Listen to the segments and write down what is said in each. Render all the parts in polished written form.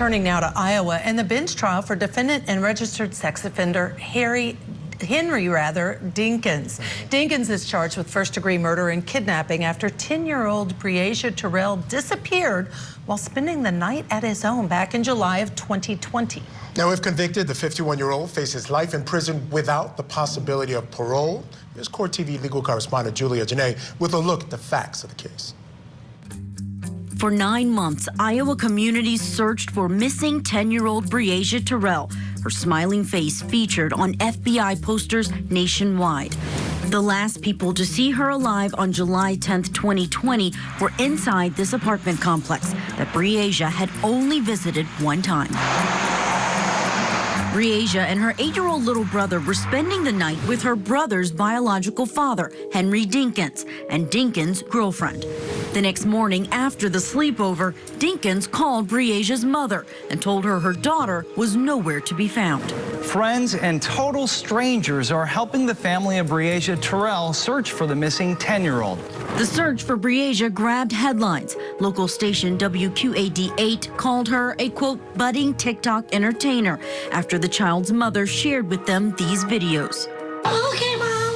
Turning now to Iowa and the bench trial for defendant and registered sex offender Henry Dinkins. Dinkins is charged with first-degree murder and kidnapping after 10-year-old Breasia Terrell disappeared while spending the night at his home back in July of 2020. Now, if convicted, the 51-year-old faces life in prison without the possibility of parole. Here's Court TV legal correspondent Julia Janae with a look at the facts of the case. For 9 months, Iowa communities searched for missing 10-year-old Breasia Terrell. Her smiling face featured on FBI posters nationwide. The last people to see her alive on July 10th, 2020 were inside this apartment complex that Breasia had only visited one time. Breasia and her 8-year-old little brother were spending the night with her brother's biological father, Henry Dinkins, and Dinkins' girlfriend. The next morning after the sleepover, Dinkins called Breasia's mother and told her her daughter was nowhere to be found. Friends and total strangers are helping the family of Breasia Terrell search for the missing 10-year-old. The search for Breasia grabbed headlines. Local station WQAD-8 called her a, quote, budding TikTok entertainer after the child's mother shared with them these videos. Okay, Mom.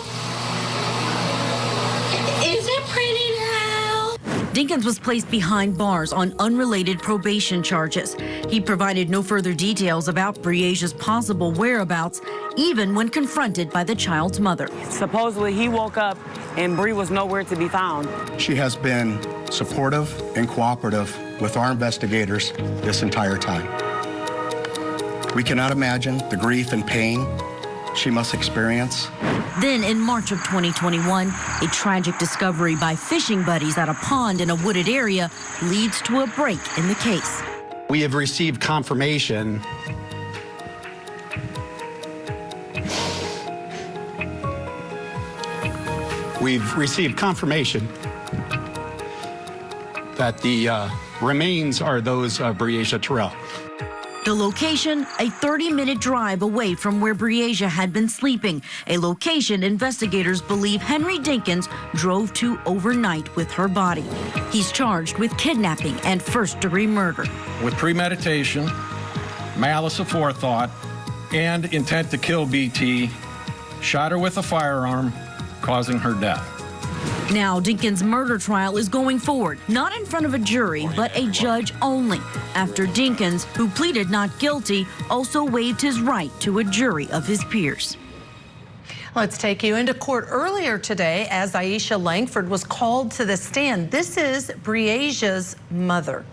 Is it pretty now? Dinkins was placed behind bars on unrelated probation charges. He provided no further details about Breasia's possible whereabouts, even when confronted by the child's mother. Supposedly, he woke up and Bree was nowhere to be found. She has been supportive and cooperative with our investigators this entire time. We cannot imagine the grief and pain she must experience. Then in March of 2021, a tragic discovery by fishing buddies at a pond in a wooded area leads to a break in the case. We have received confirmation that the remains are those of Breasia Terrell. The location, a 30-minute drive away from where Breasia had been sleeping, a location investigators believe Henry Dinkins drove to overnight with her body. He's charged with kidnapping and first-degree murder. With premeditation, malice aforethought, and intent to kill BT, shot her with a firearm, causing her death. Now, Dinkins' murder trial is going forward, not in front of a jury, but a judge only, after Dinkins, who pleaded not guilty, also waived his right to a jury of his peers. Let's take you into court earlier today as Aisha Langford was called to the stand. This is Breasia's mother.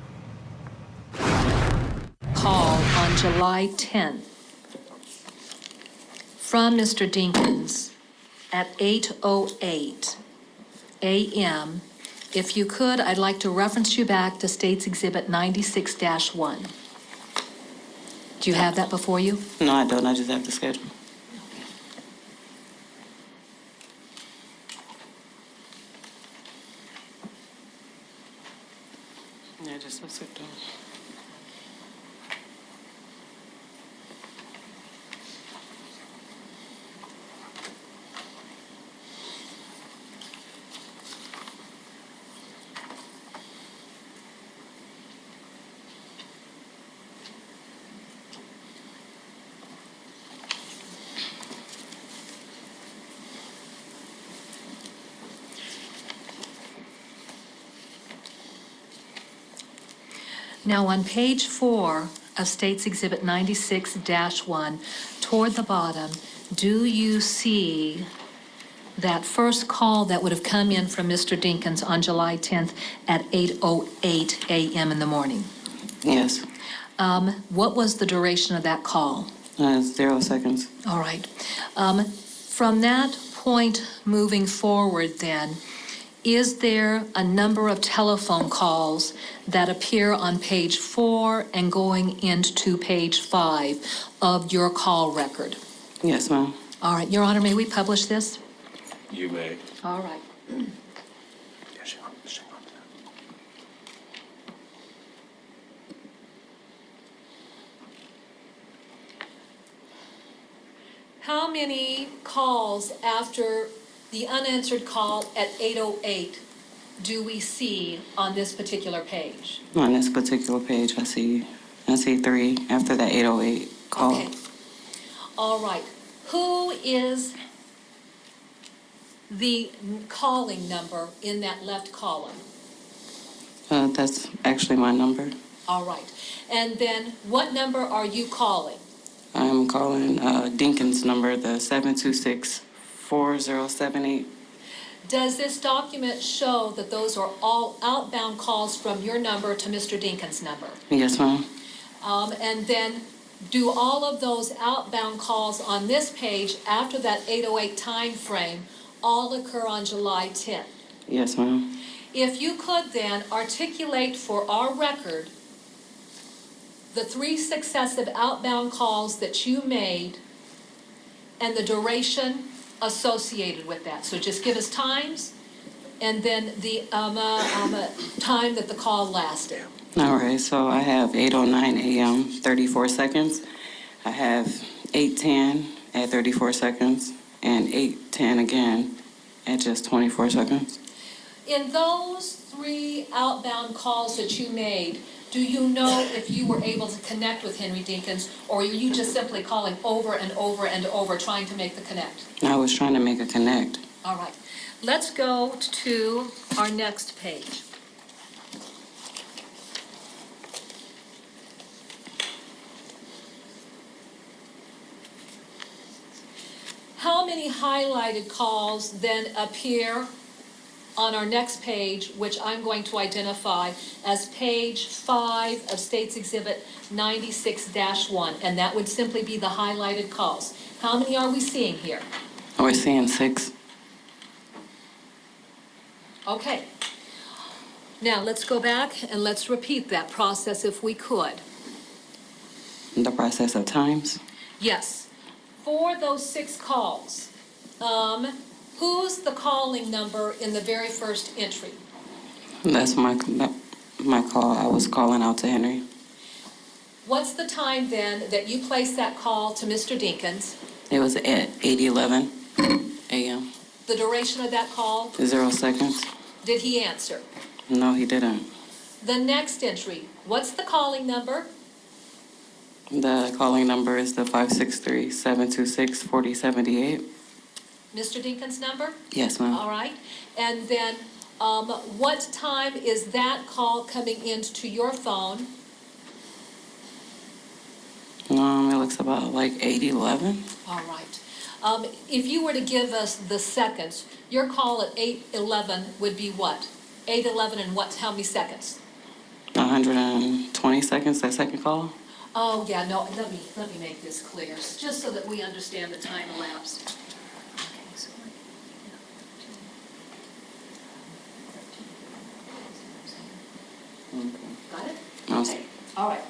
Call on July 10th from Mr. Dinkins at 8:08 a.m. If you could, I'd like to reference you back to State's Exhibit 96-1. Do you have that before you? No, I don't. I just have the schedule. Yeah, just let's sit down. Now, on page 4 of State's Exhibit 96-1, toward the bottom, do you see that first call that would have come in from Mr. Dinkins on July 10th at 8:08 a.m. in the morning? Yes. What was the duration of that call? 0 seconds. All right. From that point moving forward, then, is there a number of telephone calls that appear on page 4 and going into page 5 of your call record? Yes, ma'am. All right. Your Honor, may we publish this? You may. All right. How many calls after the unanswered call at 8:08 do we see on this particular page? On this particular page, I see I see 3 after that 808 call. Okay. All right. Who is the calling number in that left column? That's actually my number. All right. And then what number are you calling? I'm calling Dinkins' number, the 726-4078. Does this document show that those are all outbound calls from your number to Mr. Dinkins' number? Yes, ma'am. And then do all of those outbound calls on this page after that 808 time frame all occur on July 10th? Yes, ma'am. If you could then articulate for our record the 3 successive outbound calls that you made and the duration associated with that. So just give us times and then the time that the call lasted. All right, so I have 8:09 a.m., 34 seconds. I have 8:10 at 34 seconds and 8:10 again at just 24 seconds. In those 3 outbound calls that you made, do you know if you were able to connect with Henry Dinkins, or are you just simply calling over and over and over trying to make the connect? I was trying to make a connect. All right. Let's go to our next page. How many highlighted calls then appear on our next page, which I'm going to identify as page 5 of State's Exhibit 96-1, and that would simply be the highlighted calls. How many are we seeing here? We're seeing 6. Okay. Now, let's go back and let's repeat that process if we could. The process of times. Yes. For those 6 calls, who's the calling number in the very first entry? That's my call. I was calling out to Henry. What's the time then that you placed that call to Mr. Dinkins? It was at 8:11 a.m. The duration of that call? 0 seconds. Did he answer? No, he didn't. The next entry, what's the calling number? The calling number is the 563-726-4078. Mr. Dinkins' number? Yes, ma'am. All right. And then what time is that call coming into your phone? It looks about like 8:11. All right. If you were to give us the seconds, your call at 8:11 would be what? 8:11 and what? How many seconds? 120 seconds, that second call. Oh, yeah, no, let me make this clear, just so that we understand the time elapsed. Got it? Okay, all right.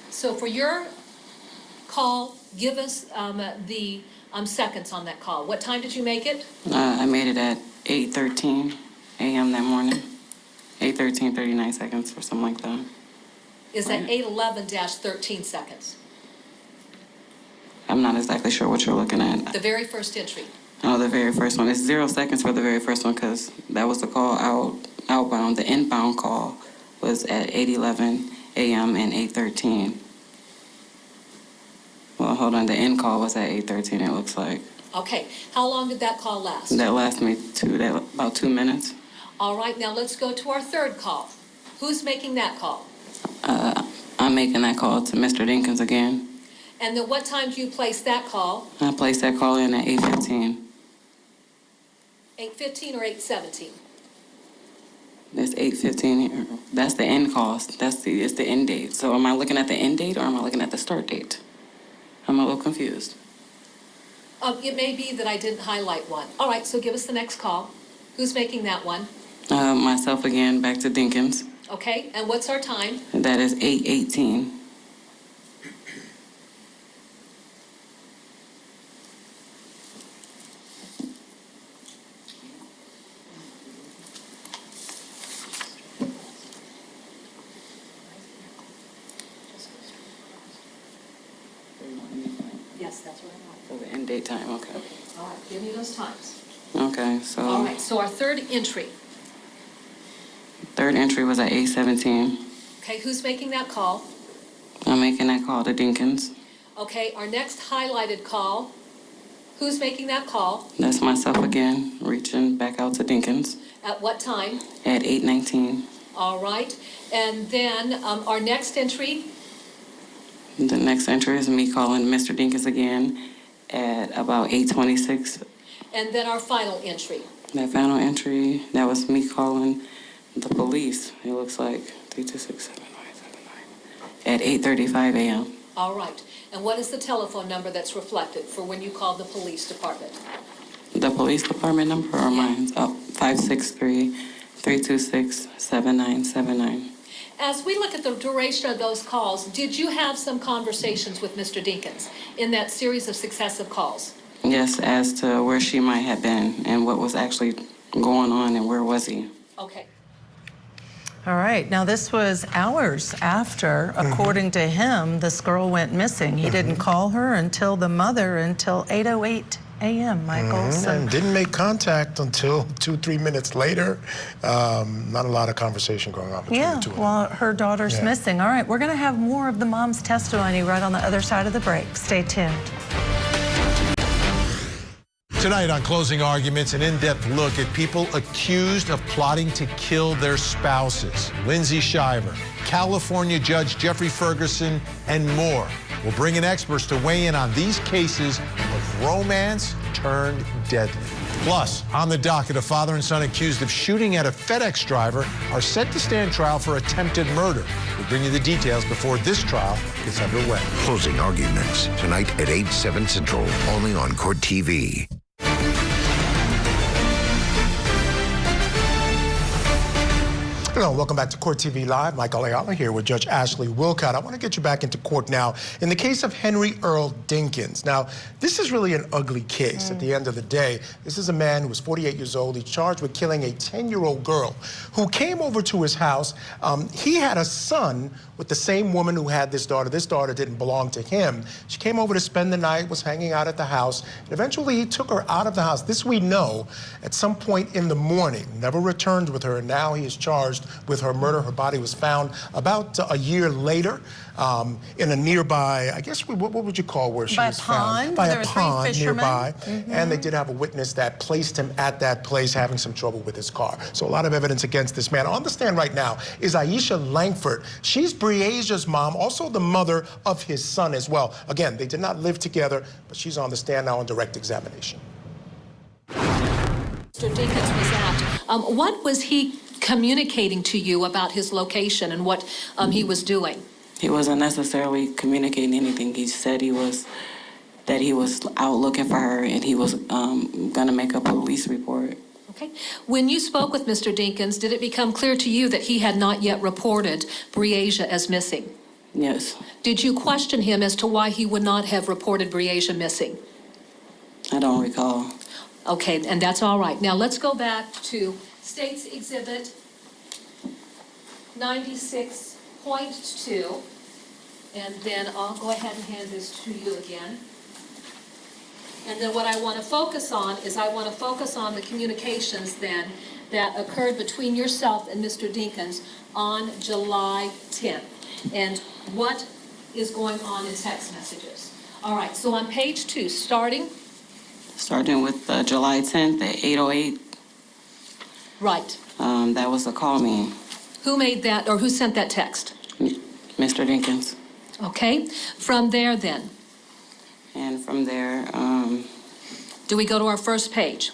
So for your call, give us the seconds on that call. What time did you make it? I made it at 8:13 a.m. that morning. 8:13, 39 seconds or something like that. Is that 8:11-13 seconds? I'm not exactly sure what you're looking at. The very first entry. Oh, the very first one. It's 0 seconds for the very first one because that was the call outbound. The inbound call was at 8:11 a.m. and 8:13. Well, hold on. The end call was at 8:13, it looks like. Okay, how long did that call last? That lasted me about 2 minutes. All right, now let's go to our third call. Who's making that call? I'm making that call to Mr. Dinkins again. And then what time do you place that call? I placed that call in at 8:15. 8:15 or 8:17? It's 8:15 here. That's the end call. It's the end date. So am I looking at the end date or am I looking at the start date? I'm a little confused. It may be that I didn't highlight one. All right, so give us the next call. Who's making that one? Myself again, back to Dinkins. Okay, and what's our time? That is 8:18. Yes, that's what I want. So the end date time, okay. All right, give me those times. Okay, so All right, so our third entry. third entry was at 8:17. Okay, who's making that call? I'm making that call to Dinkins. Okay, our next highlighted call, who's making that call? That's myself again, reaching back out to Dinkins At what time? at 8:19. All right. And then our next entry, The next entry is me calling Mr. Dinkins again at about 8:26. and then our final entry. That final entry, that was me calling the police. It looks like 326-7979 at 8:35 a.m. All right. And what is the telephone number that's reflected for when you called the police department? The police department number or mine? Oh, 563-326-7979. As we look at the duration of those calls, did you have some conversations with Mr. Dinkins in that series of successive calls? Yes, as to where she might have been and what was actually going on and where was he. Okay. All right. Now, this was hours after, according to him, this girl went missing. He didn't call her until the mother until 8:08 a.m., Michael. So, And didn't make contact until 2-3 minutes later. Not a lot of conversation going on between yeah, the two of them. well, her daughter's missing. All right. We're going to have more of the mom's testimony right on the other side of the break. Stay tuned. Tonight on Closing Arguments, an in-depth look at people accused of plotting to kill their spouses. Lindsay Shiver, California Judge Jeffrey Ferguson, and more. We'll bring in experts to weigh in on these cases of romance turned deadly. Plus, on the docket, a father and son accused of shooting at a FedEx driver are set to stand trial for attempted murder. We'll bring you the details before this trial gets underway. Closing Arguments, tonight at 8/7 Central, only on Court TV. Hello, welcome back to Court TV Live. Michael Ayala here with Judge Ashley Wilcott. I want to get you back into court now in the case of Henry Earl Dinkins. Now, this is really an ugly case at the end of the day. This is a man who was 48 years old. He's charged with killing a 10-year-old girl who came over to his house. He had a son with the same woman who had this daughter. This daughter didn't belong to him. She came over to spend the night, was hanging out at the house, and eventually he took her out of the house. This we know at some point in the morning, never returned with her, and now he is charged with her murder. Her body was found about a year later in a nearby, I guess, what would you call where she was found? By a pond nearby. And they did have a witness that placed him at that place having some trouble with his car. So a lot of evidence against this man. On the stand right now is Aisha Langford. She's Breasia's mom, also the mother of his son as well. Again, they did not live together, but she's on the stand now on direct examination. Mr. Dinkins was at. What was he communicating to you about his location and what he was doing? He wasn't necessarily communicating anything. He said that he was out looking for her and he was going to make a police report. Okay. When you spoke with Mr. Dinkins, did it become clear to you that he had not yet reported Breasia as missing? Yes. Did you question him as to why he would not have reported Breasia missing? I don't recall. Okay, and that's all right. Now let's go back to State's Exhibit 96.2, and then I'll go ahead and hand this to you again. And then what I want to focus on is the communications then that occurred between yourself and Mr. Dinkins on July 10th, and what is going on in text messages. All right, so on page 2, starting with July 10th at 8:08. Right. That was the call me. Who made that, or who sent that text? Mr. Dinkins. Okay. From there then? And from there, do we go to our first page?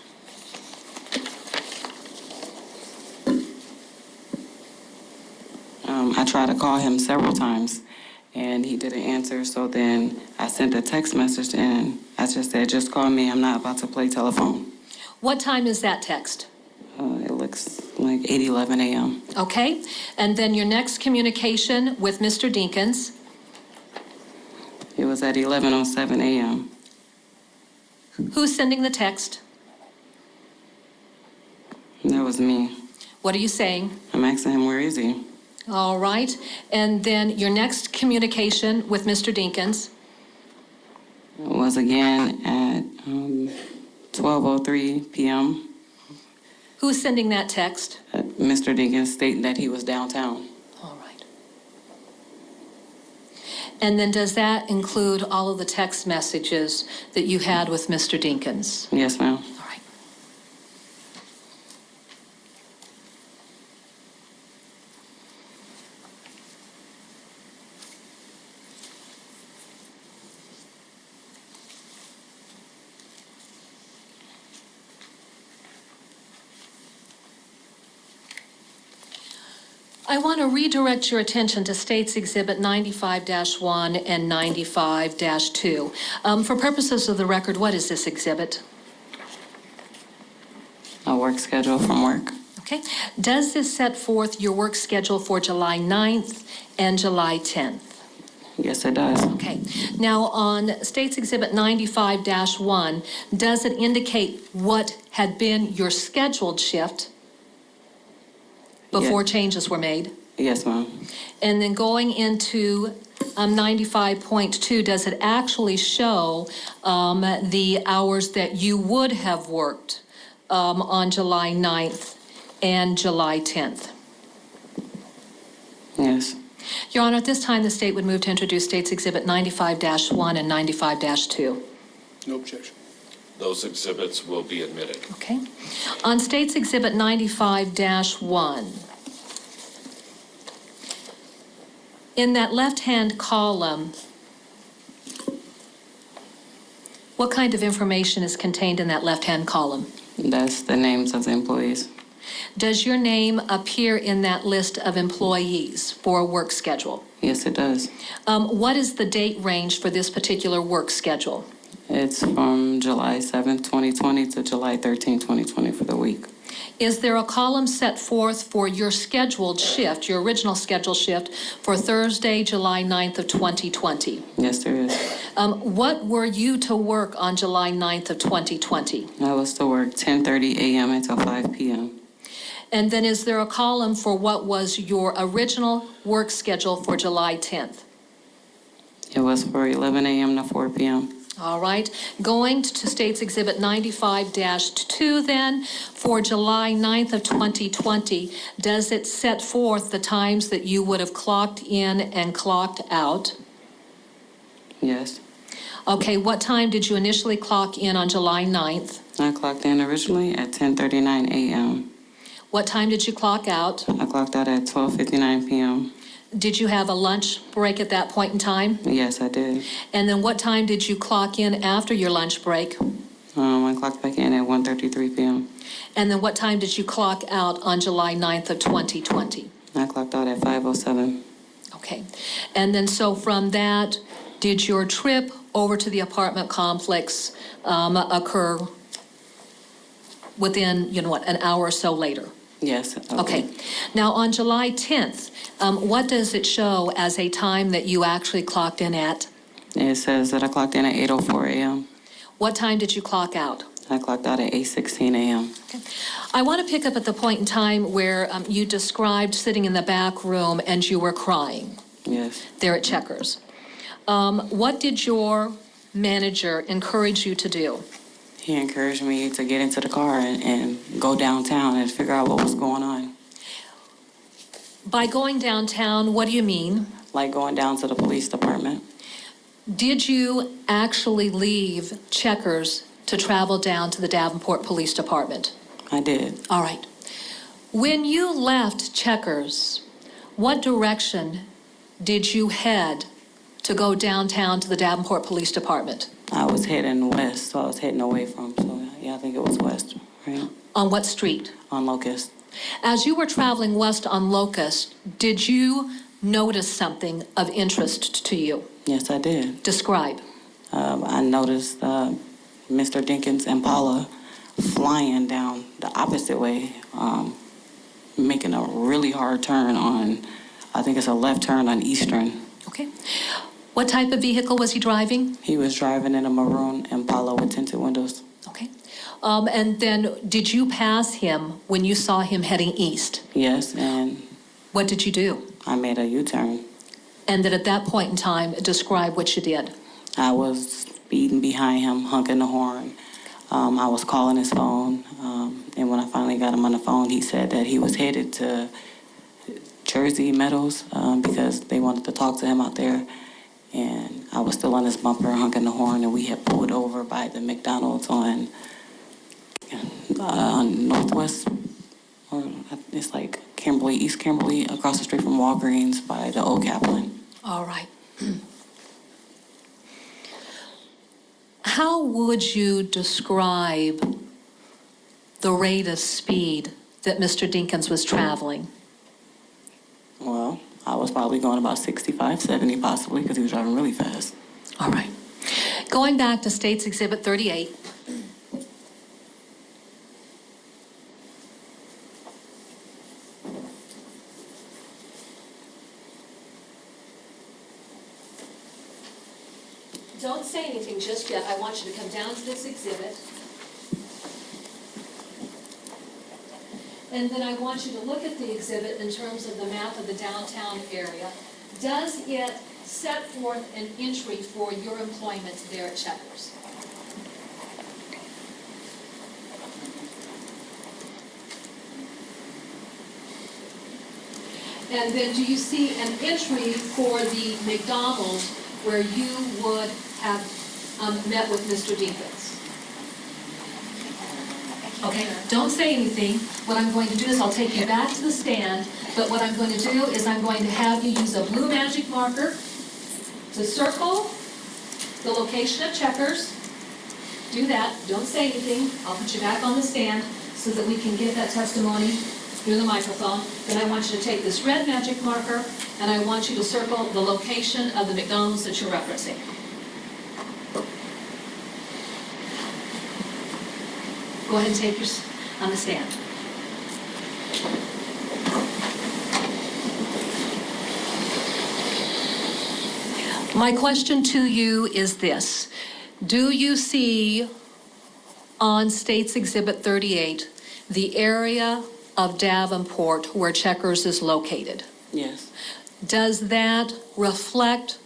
I tried to call him several times and he didn't answer. So then I sent a text message and I just said, just call me. I'm not about to play telephone. What time is that text? It looks like 8:11 a.m. Okay. And then your next communication with Mr. Dinkins? It was at 11:07 a.m. Who's sending the text? That was me. What are you saying? I'm asking him, where is he? All right. And then your next communication with Mr. Dinkins? Was again at 12:03 p.m. Who's sending that text? Mr. Dinkins stating that he was downtown. All right. And then does that include all of the text messages that you had with Mr. Dinkins? Yes, ma'am. All right. I want to redirect your attention to States Exhibit 95-1 and 95-2. For purposes of the record, what is this exhibit? A work schedule from work. Okay. Does this set forth your work schedule for July 9th and July 10th? Yes, it does. Okay. Now, on States Exhibit 95-1, does it indicate what had been your scheduled shift before changes were made? Yes, ma'am. And then going into 95.2, does it actually show the hours that you would have worked on July 9th and July 10th? Yes. Your Honor, at this time, the state would move to introduce States Exhibit 95-1 and 95-2. No objection. Those exhibits will be admitted. Okay. On States Exhibit 95-1, in that left-hand column, what kind of information is contained in that left-hand column? That's the names of the employees. Does your name appear in that list of employees for a work schedule? Yes, it does. What is the date range for this particular work schedule? It's from July 7th, 2020 to July 13th, 2020 for the week. Is there a column set forth for your scheduled shift, your original scheduled shift, for Thursday, July 9th of 2020? Yes, there is. What were you to work on July 9th of 2020? I was to work 10:30 a.m. until 5 p.m. And then is there a column for what was your original work schedule for July 10th? It was for 11 a.m. to 4 p.m. All right. Going to States Exhibit 95-2 then, for July 9th of 2020, does it set forth the times that you would have clocked in and clocked out? Yes. Okay, what time did you initially clock in on July 9th? I clocked in originally at 10:39 a.m. What time did you clock out? I clocked out at 12:59 p.m. Did you have a lunch break at that point in time? Yes, I did. And then what time did you clock in after your lunch break? I clocked back in at 1:33 p.m. And then what time did you clock out on July 9th of 2020? I clocked out at 5:07. Okay. And then so from that, did your trip over to the apartment complex occur within, an hour or so later? Yes. Okay. Now, on July 10th, what does it show as a time that you actually clocked in at? It says that I clocked in at 8:04 a.m. What time did you clock out? I clocked out at 8:16 a.m. Okay. I want to pick up at the point in time where you described sitting in the back room and you were crying. Yes. There at Checkers. What did your manager encourage you to do? He encouraged me to get into the car and go downtown and figure out what was going on. By going downtown, what do you mean? Like going down to the police department. Did you actually leave Checkers to travel down to the Davenport Police Department? I did. All right. When you left Checkers, what direction did you head to go downtown to the Davenport Police Department? I was heading west, so I was heading away from, so yeah, I think it was west, right? On what street? On Locust. As you were traveling west on Locust, did you notice something of interest to you? Yes, I did. Describe. I noticed Mr. Dinkins Impala flying down the opposite way, making a really hard turn on, I think it's a left turn on Eastern. Okay. What type of vehicle was he driving? He was driving in a maroon Impala with tinted windows. Okay. And then did you pass him when you saw him heading east? Yes, and... What did you do? I made a U-turn. And then at that point in time, describe what you did. I was speeding behind him, honking the horn. I was calling his phone, and when I finally got him on the phone, he said that he was headed to Jersey Meadows because they wanted to talk to him out there. and I was still on his bumper, honking the horn, and we had pulled over by the McDonald's on Northwest, or it's like Kimberly, East Kimberly, across the street from Walgreens by the Old Kaplan. All right. How would you describe the rate of speed that Mr. Dinkins was traveling? Well, I was probably going about 65, 70 possibly, because he was driving really fast. All right. Going back to State's Exhibit 38. Don't say anything just yet. I want you to come down to this exhibit. And then I want you to look at the exhibit in terms of the map of the downtown area. Does it set forth an entry for your employment there at Checkers? And then do you see an entry for the McDonald's where you would have met with Mr. Dinkins? Okay, don't say anything. What I'm going to do is I'll take you back to the stand, but what I'm going to do is I'm going to have you use a blue magic marker to circle the location of Checkers. Do that, don't say anything. I'll put you back on the stand so that we can get that testimony through the microphone. Then I want you to take this red magic marker and I want you to circle the location of the McDonald's that you're referencing. Go ahead and take yours on the stand. My question to you is this. Do you see on State's Exhibit 38 the area of Davenport where Checkers is located? Yes. Does that reflect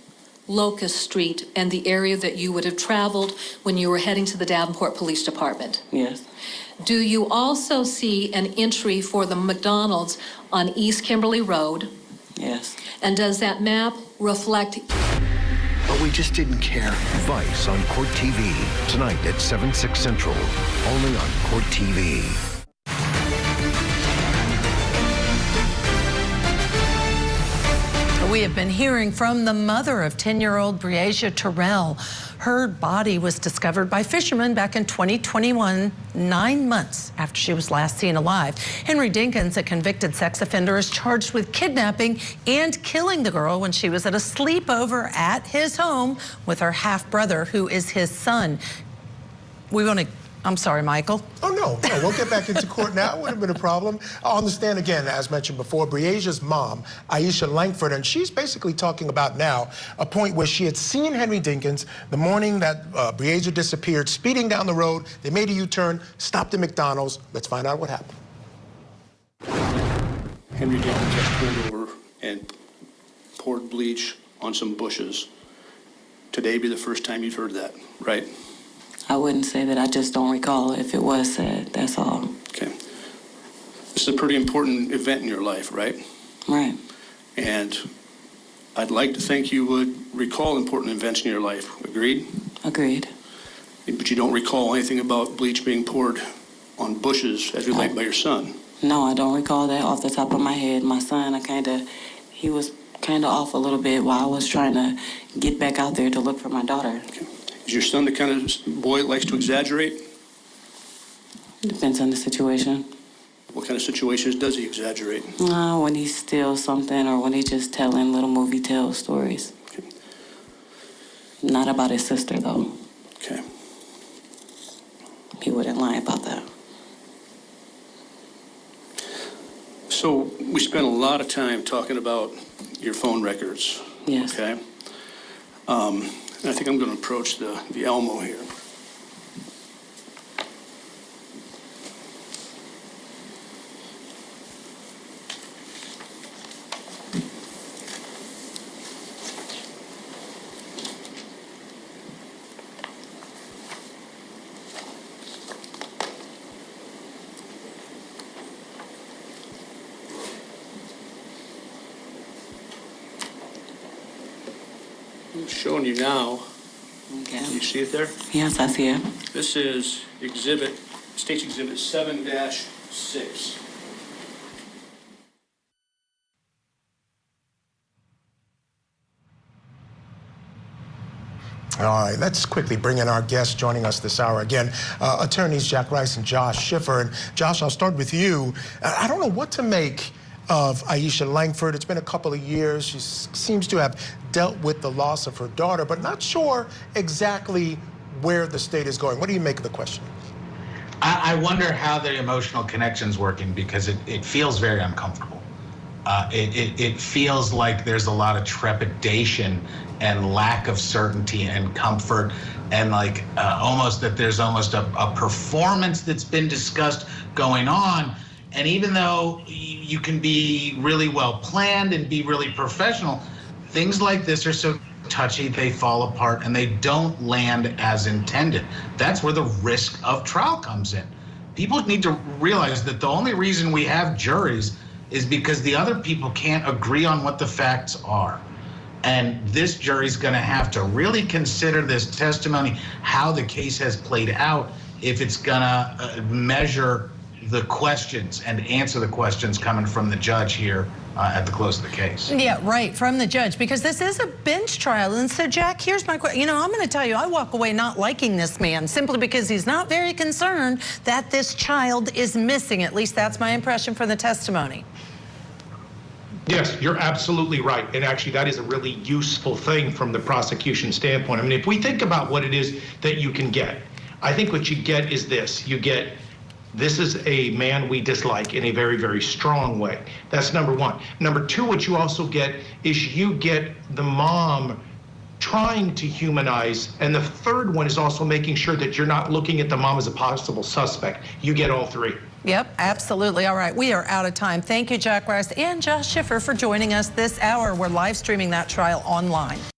Locust Street and the area that you would have traveled when you were heading to the Davenport Police Department? Yes. Do you also see an entry for the McDonald's on East Kimberly Road? Yes. And does that map reflect... But we just didn't care. Vice on Court TV. Tonight at 7/6 Central. Only on Court TV. We have been hearing from the mother of 10-year-old Breasia Terrell. Her body was discovered by fishermen back in 2021, 9 months after she was last seen alive. Henry Dinkins, a convicted sex offender, is charged with kidnapping and killing the girl when she was at a sleepover at his home with her half-brother, who is his son. I'm sorry, Michael. Oh, no, we'll get back into court now. It wouldn't have been a problem. On the stand again, as mentioned before, Breasia's mom, Aisha Langford, and she's basically talking about now a point where she had seen Henry Dinkins the morning that Breasia disappeared, speeding down the road. They made a U-turn, stopped at McDonald's. Let's find out what happened. Henry Dinkins had pulled over and poured bleach on some bushes. Today be the first time you've heard that, right? I wouldn't say that. I just don't recall if it was said. That's all. Okay. This is a pretty important event in your life, right? Right. And I'd like to think you would recall important events in your life. Agreed? Agreed. But you don't recall anything about bleach being poured on bushes as relayed by your son? No, I don't recall that off the top of my head. My son, he was kind of off a little bit while I was trying to get back out there to look for my daughter. Okay. Is your son the kind of boy that likes to exaggerate? Depends on the situation. What kind of situations does he exaggerate? When he steals something or when he's just telling little movie tale stories. Okay. Not about his sister, though. Okay. He wouldn't lie about that. So we spent a lot of time talking about your phone records. Yes. Okay. And I think I'm going to approach the Elmo here. I'm showing you now. Okay. You see it there? Yes, I see it. This is State's Exhibit 7-6. All right, let's quickly bring in our guests joining us this hour. Again, attorneys Jack Rice and Josh Schiffer. And Josh, I'll start with you. I don't know what to make of Aisha Langford. It's been a couple of years. She seems to have dealt with the loss of her daughter, but not sure exactly where the state is going. What do you make of the question? I wonder how the emotional connection's working, because it feels very uncomfortable. It feels like there's a lot of trepidation and lack of certainty and comfort, and like almost that there's almost a performance that's been discussed going on. And even though you can be really well planned and be really professional, things like this are so touchy, they fall apart and they don't land as intended. That's where the risk of trial comes in. People need to realize that the only reason we have juries is because the other people can't agree on what the facts are. And this jury's going to have to really consider this testimony, how the case has played out, if it's going to measure the questions and answer the questions coming from the judge here at the close of the case. Yeah, right, from the judge, because this is a bench trial. And so, Jack, here's my question. You know, I'm going to tell you, I walk away not liking this man simply because he's not very concerned that this child is missing. At least that's my impression from the testimony. Yes, you're absolutely right. And actually, that is a really useful thing from the prosecution standpoint. I mean, if we think about what it is that you can get, I think what you get is this. You get, this is a man we dislike in a very, very strong way. That's number one. Number two, what you also get is you get the mom trying to humanize. And the third one is also making sure that you're not looking at the mom as a possible suspect. You get all three. Yep, absolutely. All right, we are out of time. Thank you, Jack Rice and Josh Schiffer, for joining us this hour. We're live streaming that trial online.